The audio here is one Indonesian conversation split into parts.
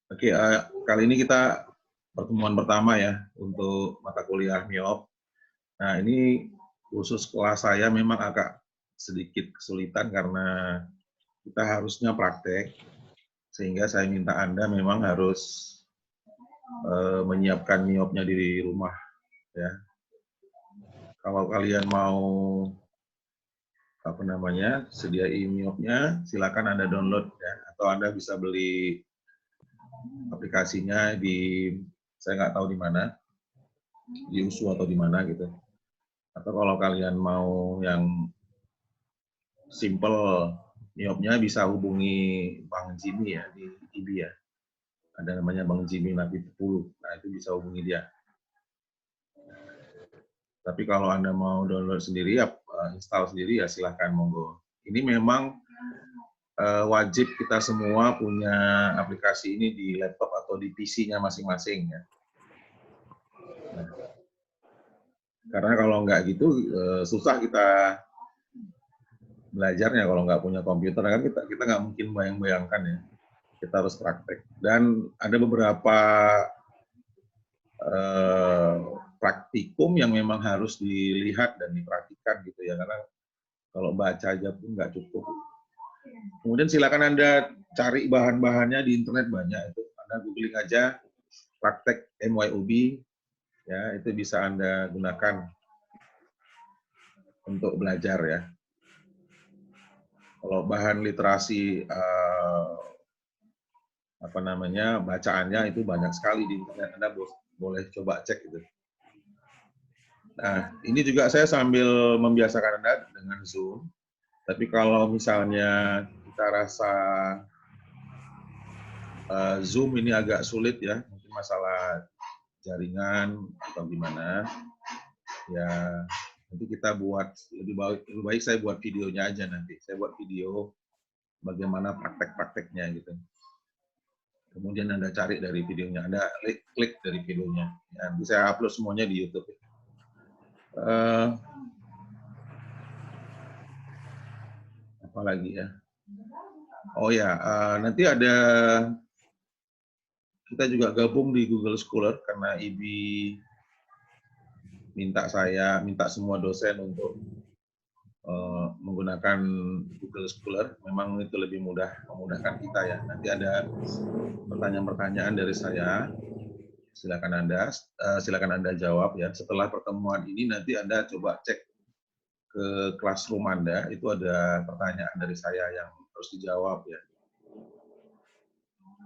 Oke, kali ini kita pertemuan pertama ya untuk mata kuliah MIOP. Nah, ini khusus kelas saya memang agak sedikit kesulitan karena kita harusnya praktek, sehingga saya minta Anda memang harus menyiapkan MIOP-nya di rumah ya. Kalau kalian mau sediain MIOP-nya, silakan Anda download ya, atau Anda bisa beli aplikasinya di, saya nggak tahu di mana, di USU atau di mana gitu. Atau kalau kalian mau yang simple MIOP-nya, bisa hubungi Bang Jimmy ya di IB ya. Ada namanya Bang Jimmy Nabi 10. Nah, itu bisa hubungi dia. Tapi kalau Anda mau download sendiri, ya install sendiri, ya silahkan, monggo. Ini memang wajib kita semua punya aplikasi ini di laptop atau di PC-nya masing-masing ya. Nah, karena kalau nggak gitu, susah kita belajarnya kalau nggak punya komputer. Kan kita nggak mungkin bayang-bayangkan ya. Kita harus praktek. Dan ada beberapa praktikum yang memang harus dilihat dan diperhatikan gitu ya, karena kalau baca aja pun nggak cukup. Kemudian silakan Anda cari bahan-bahannya di internet, banyak itu. Anda googling aja praktek MYOB ya, itu bisa Anda gunakan untuk belajar ya. Kalau bahan literasi bacaannya itu banyak sekali di internet, Anda boleh coba cek itu. Nah, ini juga saya sambil membiasakan Anda dengan Zoom. Tapi kalau misalnya kita rasa Zoom ini agak sulit ya, mungkin masalah jaringan atau gimana, ya nanti kita buat lebih baik saya buat videonya aja nanti. Saya buat video bagaimana praktek-prakteknya gitu. Kemudian Anda cari dari videonya, Anda klik dari videonya. Ya, nanti saya upload semuanya di YouTube. Apa lagi ya? Oh ya, nanti ada, kita juga gabung di Google Scholar karena IB minta semua dosen untuk menggunakan Google Scholar. Memang itu lebih memudahkan kita ya. Nanti ada pertanyaan-pertanyaan dari saya, silakan Anda jawab ya. Setelah pertemuan ini nanti Anda coba cek ke classroom Anda, itu ada pertanyaan dari saya yang harus dijawab ya.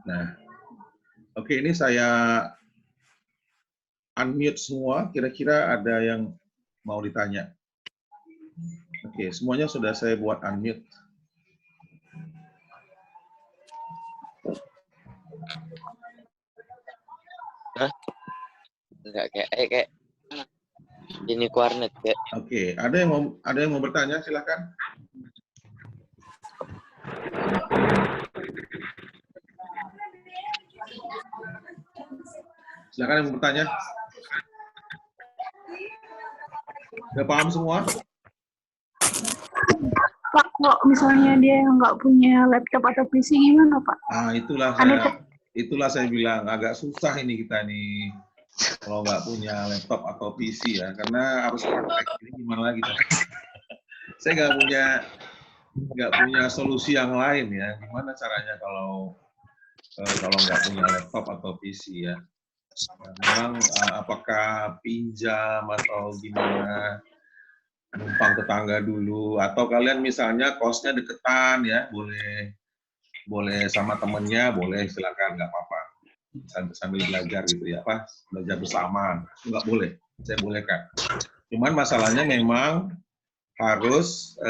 Nah, oke, ini saya unmute semua, kira-kira ada yang mau ditanya. Oke, semuanya sudah saya buat unmute. Hah? Enggak kayak ini warnet ya. Oke, ada yang mau bertanya, silakan. Silakan yang mau bertanya. Udah paham semua? Pak, kok misalnya dia yang nggak punya laptop atau PC gimana, Pak? Ah, itulah saya bilang agak susah ini kita nih kalau nggak punya laptop atau PC ya, karena harus praktek. Ini gimana lagi? Saya nggak punya solusi yang lain ya. Gimana caranya kalau nggak punya laptop atau PC ya? Memang apakah pinjam atau gimana? Numpang tetangga dulu, atau kalian misalnya kosnya deketan ya, boleh sama temennya, boleh, silakan, nggak apa-apa, sambil belajar gitu ya, belajar bersama, nggak boleh, saya bolehkan. Cuman masalahnya memang harus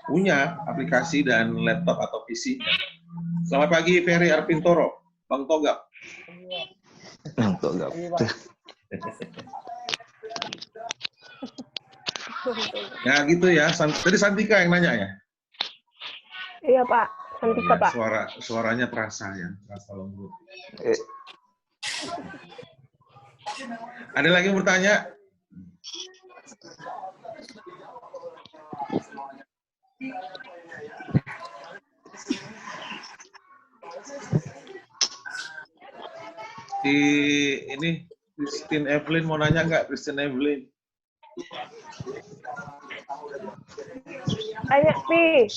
punya aplikasi dan laptop atau PC. Selamat pagi Ferry Arpintoro, Bang Togap. Bang Togap. Ya gitu ya. Tadi Santika yang nanya ya? Iya Pak, Santika Pak. Suaranya terasa ya, terasa lembut. Ada lagi yang bertanya? Si ini Christine Evelyn mau nanya nggak, Christine Evelyn? Ayo, Pi.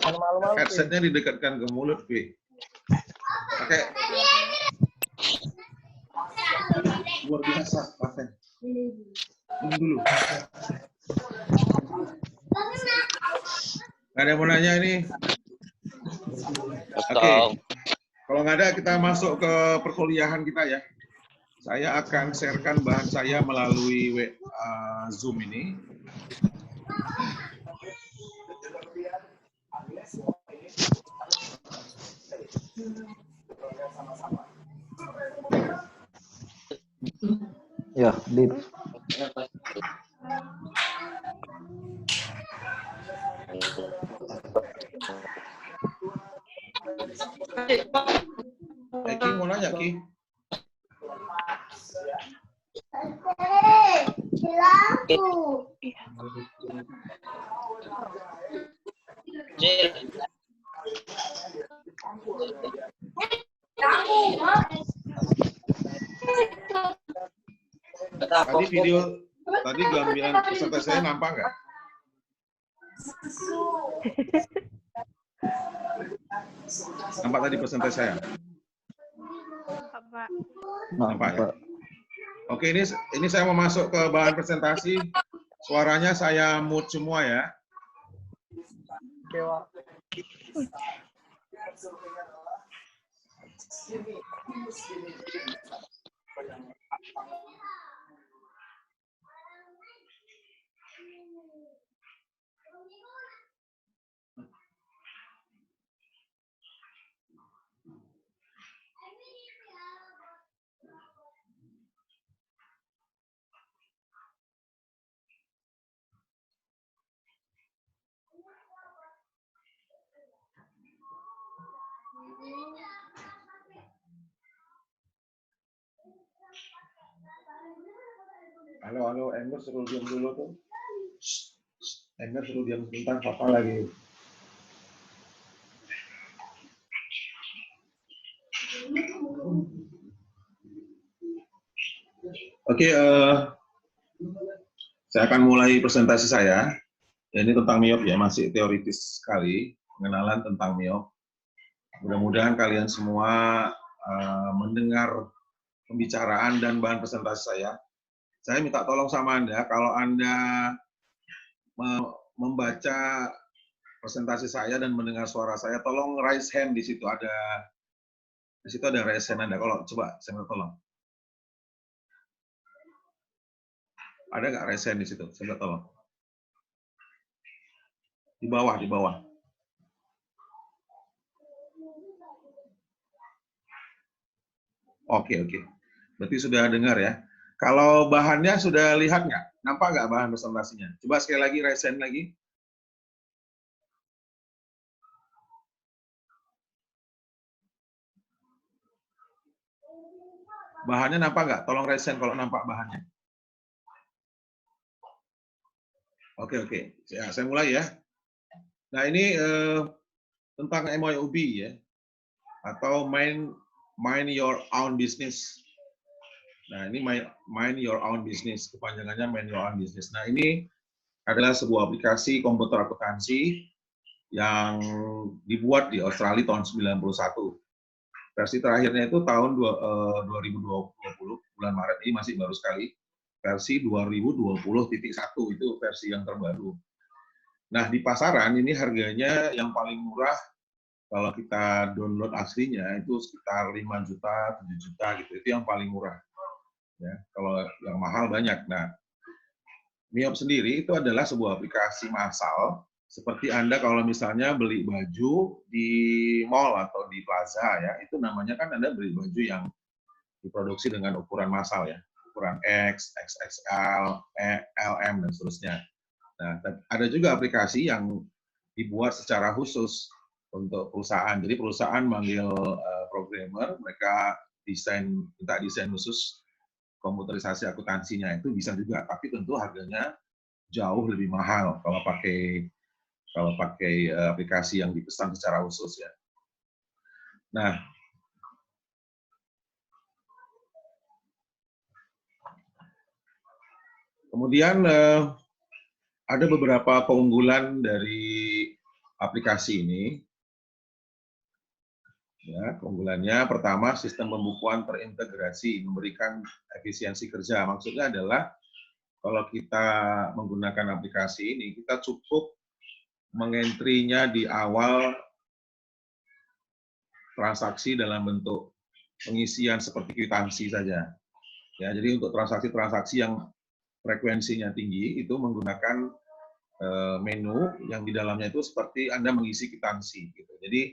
Malu-malu, Pi. Headsetnya didekatkan ke mulut, Pi. Pakai. Luar biasa, pakai. Tunggu dulu. Nggak ada yang mau nanya ini? Oke. Kalau nggak ada, kita masuk ke perkuliahan kita ya. Saya akan sharekan bahan saya melalui Zoom ini. Ya, Dip. Ki mau nanya, Ki? Tadi video, tadi gambaran peserta saya nampak nggak? Nampak tadi peserta saya? Nampak ya? Oke, ini saya mau masuk ke bahan presentasi. Suaranya saya mute semua ya. Halo, Ember suruh diam dulu tuh. Ember suruh diam sebentar, papa lagi. Oke, saya akan mulai presentasi saya. Ini tentang MIOP ya, masih teoritis sekali, pengenalan tentang MIOP. Mudah-mudahan kalian semua mendengar pembicaraan dan bahan presentasi saya. Saya minta tolong sama Anda, kalau Anda membaca presentasi saya dan mendengar suara saya, tolong raise hand di situ ada raise hand Anda. Kalau coba saya minta tolong. Ada nggak raise hand di situ? Saya minta tolong. Di bawah. Oke. Berarti sudah dengar ya. Kalau bahannya sudah lihat nggak? Nampak nggak bahan presentasinya? Coba sekali lagi, raise hand lagi. Bahannya nampak nggak? Tolong raise hand kalau nampak bahannya. Oke. Ya, saya mulai ya. Nah, ini tentang MYOB ya. Atau mind your own business. Nah, ini mind your own business, kepanjangannya mind your own business. Nah, ini adalah sebuah aplikasi komputer akuntansi yang dibuat di Australia tahun 91. Versi terakhirnya itu tahun 2020, bulan Maret, ini masih baru sekali. Versi 2020.1 itu versi yang terbaru. Nah, di pasaran ini harganya yang paling murah kalau kita download aslinya itu sekitar 5 juta, 7 juta gitu. Itu yang paling murah. Ya, kalau yang mahal banyak. Nah, MIOP sendiri itu adalah sebuah aplikasi massal seperti Anda kalau misalnya beli baju di mall atau di plaza ya, itu namanya kan Anda beli baju yang diproduksi dengan ukuran massal ya, ukuran X, XXL, LM dan seterusnya. Nah, ada juga aplikasi yang dibuat secara khusus untuk perusahaan. Jadi perusahaan manggil programmer, mereka minta desain khusus komputerisasi akuntansinya, itu bisa juga, tapi tentu harganya jauh lebih mahal kalau pakai aplikasi yang dipesan secara khusus ya. Nah, Kemudian ada beberapa keunggulan dari aplikasi ini. Ya, keunggulannya pertama, sistem pembukuan terintegrasi memberikan efisiensi kerja. Maksudnya adalah kalau kita menggunakan aplikasi ini, kita cukup mengentrinya di awal transaksi dalam bentuk pengisian seperti kwitansi saja. Ya, jadi untuk transaksi-transaksi yang frekuensinya tinggi itu menggunakan menu yang di dalamnya itu seperti Anda mengisi kwitansi. Gitu. Jadi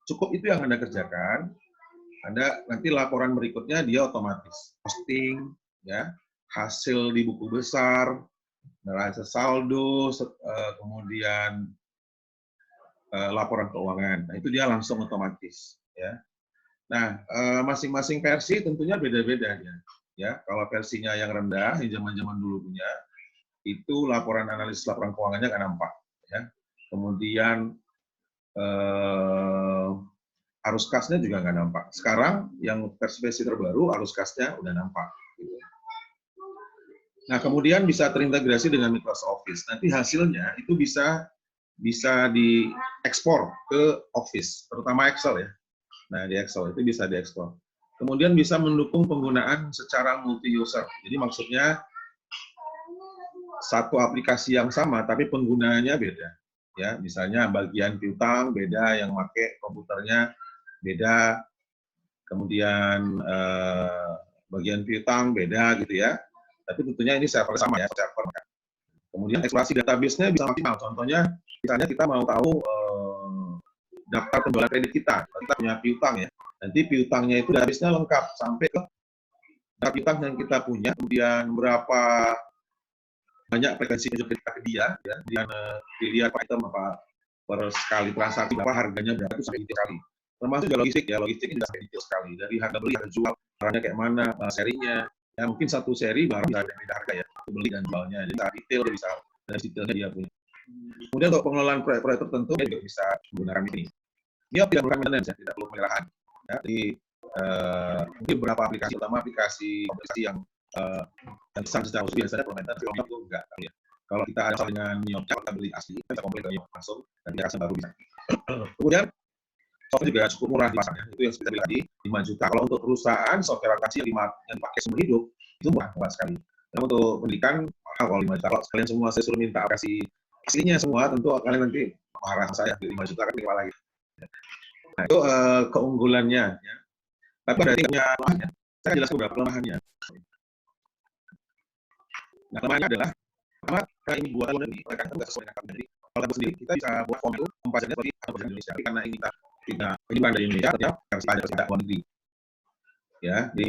cukup itu yang Anda kerjakan. Anda nanti laporan berikutnya dia otomatis posting, ya, hasil di buku besar, neraca saldo, kemudian laporan keuangan. Nah, itu dia langsung otomatis, ya. Nah, masing-masing versi tentunya beda-beda ya. Ya, kalau versinya yang rendah, yang zaman-zaman dulu punya, itu laporan analisis laporan keuangannya nggak nampak, ya. Kemudian arus kasnya juga nggak nampak. Sekarang yang versi terbaru arus kasnya udah nampak. Gitu. Nah, kemudian bisa terintegrasi dengan Microsoft Office. Nanti hasilnya itu bisa diekspor ke Office, terutama Excel ya. Nah, di Excel itu bisa diekspor. Kemudian bisa mendukung penggunaan secara multi-user. Jadi maksudnya satu aplikasi yang sama, tapi penggunaannya beda. Ya, misalnya bagian piutang beda, yang pakai komputernya beda, kemudian bagian piutang beda gitu ya. Tapi tentunya ini server sama ya, server. Kemudian eksplorasi database-nya bisa maksimal. Contohnya, misalnya kita mau tahu daftar penjualan kredit kita punya piutang ya. Nanti piutangnya itu database-nya lengkap sampai ke daftar piutang yang kita punya, kemudian berapa banyak frekuensi kredit kita ke dia, ya. Kemudian dilihat per item apa per sekali transaksi berapa harganya berapa itu sampai detail sekali. Termasuk juga logistik ya, logistiknya juga sampai detail sekali. Dari harga beli, harga jual, barangnya kayak mana, serinya. Ya mungkin satu seri barang bisa ada beda harga ya, beli dan jualnya. Jadi secara detail dia bisa dari detailnya dia punya. Kemudian untuk pengelolaan proyek-proyek tertentu dia juga bisa menggunakan ini. Dia tidak perlu maintenance ya, tidak perlu pemeliharaan. Ya, di mungkin beberapa aplikasi, terutama aplikasi komunikasi yang besar secara khusus biasanya perlu maintenance, kalau itu enggak. Ya. Kalau kita ada dengan Miyok, kita beli asli, kita bisa komplain ke Miyok langsung, dan dia baru bisa. Kemudian software juga cukup murah di pasarnya, itu yang kita bilang tadi 5 juta. Kalau untuk perusahaan software aplikasi yang dipakai seumur hidup itu murah sekali. Nah, untuk pendidikan mahal kalau 5 juta. Kalau kalian semua saya suruh minta aplikasi aslinya semua, tentu kalian nanti marah saya 5 juta kan lima lagi. Nah, itu keunggulannya. Ya. Tapi berarti punya kelemahannya. Saya jelaskan beberapa kelemahannya. Nah, kelemahannya adalah pertama, karena ini buat luar negeri, mereka tidak sesuai dengan negeri. Kalau kita sendiri, kita bisa buat form itu pembacaannya seperti atau bahasa Indonesia. Tapi karena ini kita tidak penyebaran dari Indonesia, artinya harus ada luar negeri. Ya, di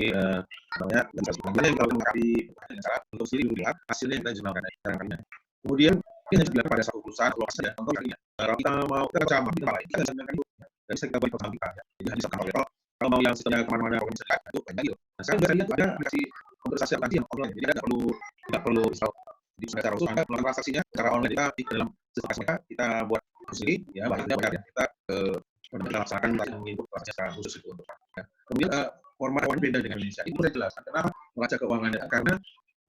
namanya dan sebagainya kalau melengkapi dengan cara untuk sendiri dilihat hasilnya kita jurnalkan caranya. Kemudian ini hanya dilakukan pada satu perusahaan atau saja. Contoh misalnya, kalau kita mau kita sama di tempat lain, kita jurnalkan itu. Jadi bisa kita buat perusahaan kita. Ya. Jadi bisa kalau mau yang sistemnya kemana-mana bisa dilihat itu banyak gitu. Nah, sekarang biasanya itu ada aplikasi komputasi aplikasi yang online. Jadi tidak perlu di secara khusus Anda melakukan transaksinya secara online kita di dalam sistem mereka kita buat sendiri ya bahannya bayar ya kita kita laksanakan input transaksi secara khusus itu untuk ya. Kemudian format beda dengan Indonesia itu sudah jelas kenapa neraca keuangannya karena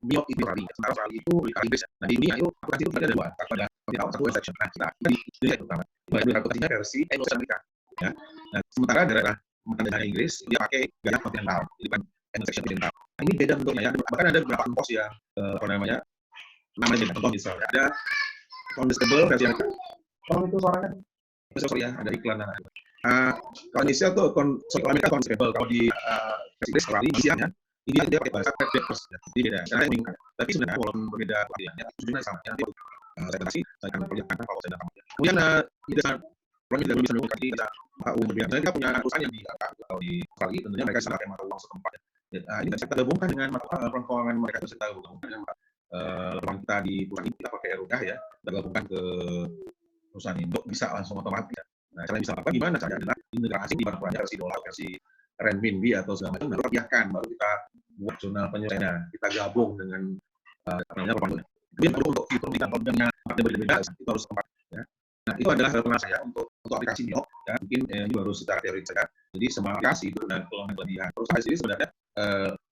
Miyok itu Australia sementara Australia itu di Inggris ya. Nah di dunia itu aplikasi itu ada dua ada satu section nah kita di Indonesia itu pertama itu aplikasinya versi Indonesia Amerika ya. Nah sementara daerah Inggris dia pakai gaya kontinental jadi bukan Indonesia kontinental. Nah, ini beda bentuknya ya bahkan ada beberapa pos yang apa namanya beda. Contoh misalnya ada constable versi Amerika. Kalau itu suaranya sorry ya ada iklan kalau Indonesia tuh kalau Amerika constable kalau di versi Inggris Australia ini dia pakai bahasa papers jadi beda karena yang bingung tapi sebenarnya walaupun berbeda artinya tujuannya sama nanti saya kasih saya akan perlihatkan kalau saya dapat kemudian kita kalau kita bisa menggunakan kita umum berbeda mereka punya perusahaan yang di kalau di Australia tentunya mereka sangat mata uang setempat ini kita gabungkan dengan mata keuangan mereka itu kita gabungkan dengan laporan kita di perusahaan ini kita pakai rupiah ya kita gabungkan ke perusahaan Indo bisa langsung otomatis ya. Nah cara bisa apa gimana caranya adalah integrasi di bantuannya versi dolar versi renminbi atau segala macam baru rupiahkan baru kita buat jurnal penyelesaiannya kita gabung dengan namanya laporan kemudian baru untuk fitur kita kalau ada berbeda itu harus tempat ya. Nah itu adalah harapan saya untuk aplikasi Miyok ya mungkin ini baru secara teori saja jadi semua aplikasi itu dan kelebihan terus saya sendiri sebenarnya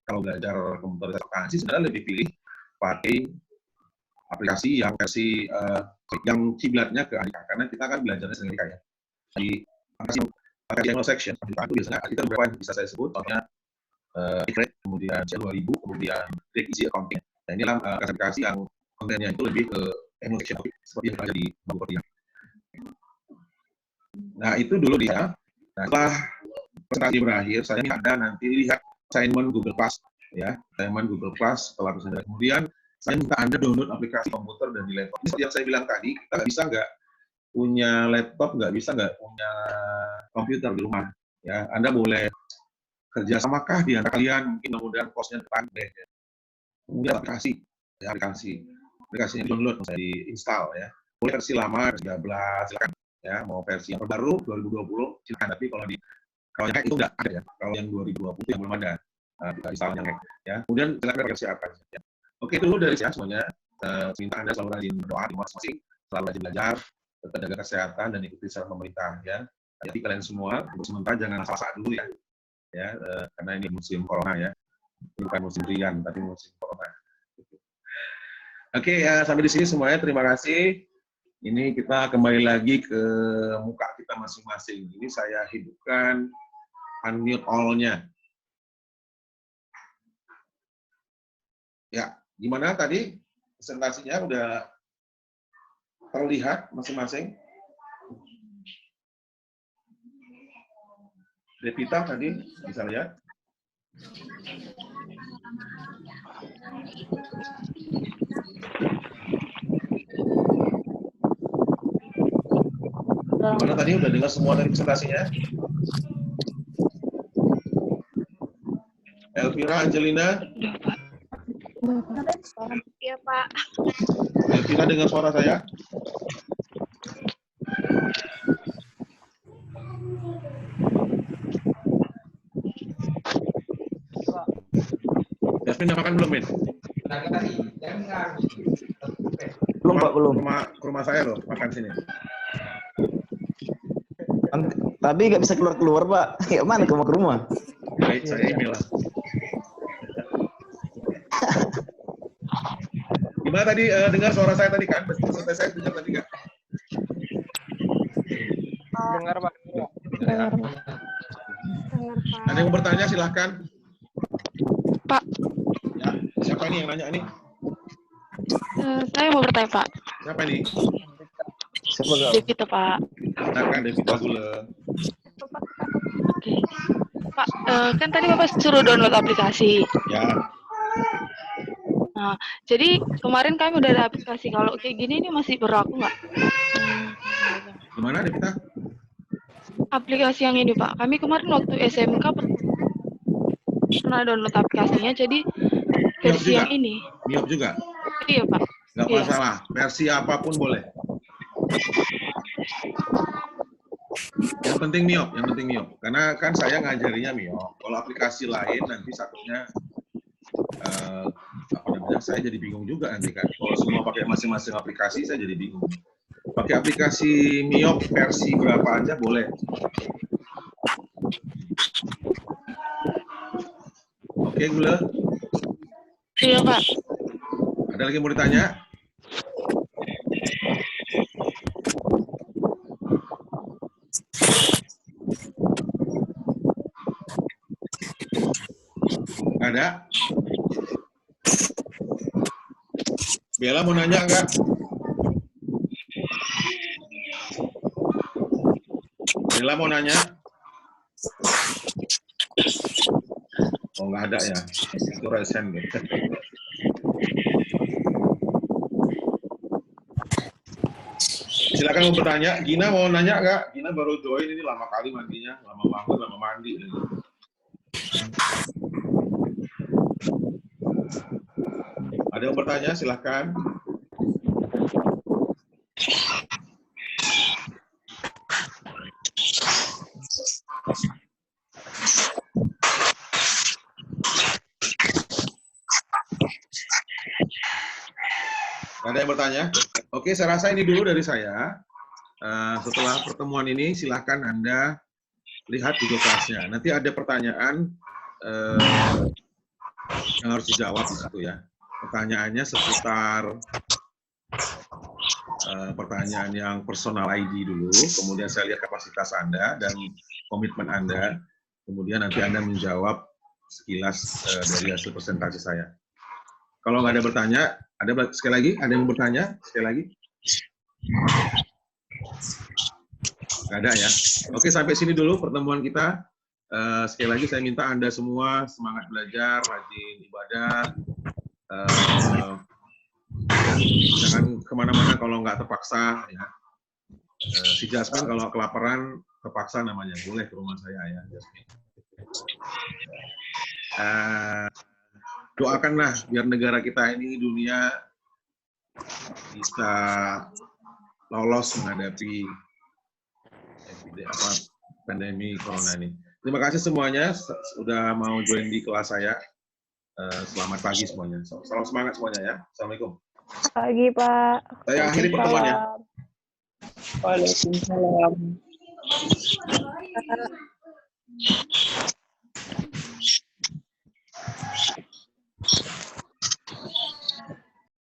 kalau belajar komputerisasi akuntansi sebenarnya lebih pilih pakai aplikasi yang versi yang kiblatnya ke Amerika, karena kita kan belajarnya sendiri kayak di aplikasi yang section itu biasanya kita beberapa yang bisa saya sebut, contohnya Eclipse, kemudian C2000, kemudian Direct Easy Accounting. Nah, ini adalah aplikasi yang kontennya itu lebih ke section seperti yang ada di buku. Nah, itu dulu dia. Nah, setelah presentasi berakhir, saya minta Anda nanti lihat assignment Google Class, ya, assignment Google Class setelah presentasi. Kemudian saya minta Anda download aplikasi komputer dan di laptop. Seperti yang saya bilang tadi, kita nggak punya laptop, nggak punya komputer di rumah. Ya, Anda boleh kerja samakah di antara kalian, mungkin mudah-mudahan kosnya terpandai. Ya. Kemudian aplikasinya download, bisa diinstal ya. Boleh versi lama, versi 13, silakan. Ya, mau versi yang terbaru 2020 silakan, tapi kalau yang hack itu nggak ada ya. Kalau yang 2020 yang belum ada install yang hack ya. Kemudian silakan versi apa ya. Oke, itu dulu dari saya semuanya. Minta Anda selalu rajin berdoa di masing-masing, selalu rajin belajar, tetap jaga kesehatan dan ikuti saran pemerintah ya. Jadi kalian semua untuk sementara jangan asal-asal dulu ya. Ya, karena ini musim corona ya. Bukan musim rian tapi musim corona. Oke, sampai di sini semuanya. Terima kasih. Ini kita kembali lagi ke muka kita masing-masing. Ini saya hidupkan unmute all-nya. Ya, gimana tadi presentasinya udah terlihat masing-masing? Devita tadi bisa lihat? Gimana tadi udah dengar semua dari presentasinya? Elvira, Angelina? Iya, Pak. Elvira dengar suara saya? Yasmin udah makan belum, Min? Belum, Pak, belum. Ke rumah saya loh, makan sini. Tapi nggak bisa keluar-keluar, Pak. Ya mana ke rumah? Baik, saya email lah. Gimana tadi dengar suara saya tadi kan? Selesai saya dengar tadi kan? Dengar, Pak. Dengar, Pak. Ada yang mau bertanya silahkan. Pak. Ya, siapa ini yang nanya ini? Saya mau bertanya, Pak. Siapa ini? Siapa kau? Devita, Pak. Silakan Devita Gula. Oke. Pak, kan tadi Bapak suruh download aplikasi. Ya. Nah, jadi kemarin kami udah ada aplikasi. Kalau kayak gini ini masih berlaku nggak? Gimana Devita? Aplikasi yang ini, Pak. Kami kemarin waktu SMK pernah download aplikasinya, jadi versi yang ini. Miop juga? Iya, Pak. Nggak masalah. Versi apapun boleh. Yang penting Miop. Karena kan saya ngajarinya Miop. Kalau aplikasi lain nanti satunya saya jadi bingung juga nanti kan. Kalau semua pakai masing-masing aplikasi saya jadi bingung. Pakai aplikasi Miop versi berapa aja boleh. Oke, Gula? Iya, Pak. Ada lagi mau ditanya? Ada? Bella mau nanya enggak? Bella mau nanya? Oh, nggak ada ya. Itu resen gitu. Silakan mau bertanya. Gina mau nanya nggak? Gina baru join ini lama kali mandinya. Lama banget, lama mandi. Ada yang bertanya? Silakan. Ada yang bertanya? Oke, saya rasa ini dulu dari saya. Setelah pertemuan ini, silahkan Anda lihat Google Class-nya. Nanti ada pertanyaan yang harus dijawab di situ ya. Pertanyaannya seputar pertanyaan yang personal ID dulu, kemudian saya lihat kapasitas Anda dan komitmen Anda, kemudian nanti Anda menjawab sekilas dari hasil presentasi saya. Kalau nggak ada bertanya, sekali lagi, ada yang bertanya? Sekali lagi? Nggak ada ya? Oke, sampai sini dulu pertemuan kita. Sekali lagi saya minta Anda semua semangat belajar, rajin ibadah, jangan kemana-mana kalau nggak terpaksa. Ya. Si Jasmine kalau kelaparan terpaksa namanya, boleh ke rumah saya ya, Jasmine. Doakanlah biar negara kita ini dunia bisa lolos menghadapi pandemi corona ini. Terima kasih semuanya sudah mau join di kelas saya. Selamat pagi semuanya. Salam semangat semuanya ya. Assalamualaikum. Pagi, Pak. Saya akhiri pertemuannya. Waalaikumsalam.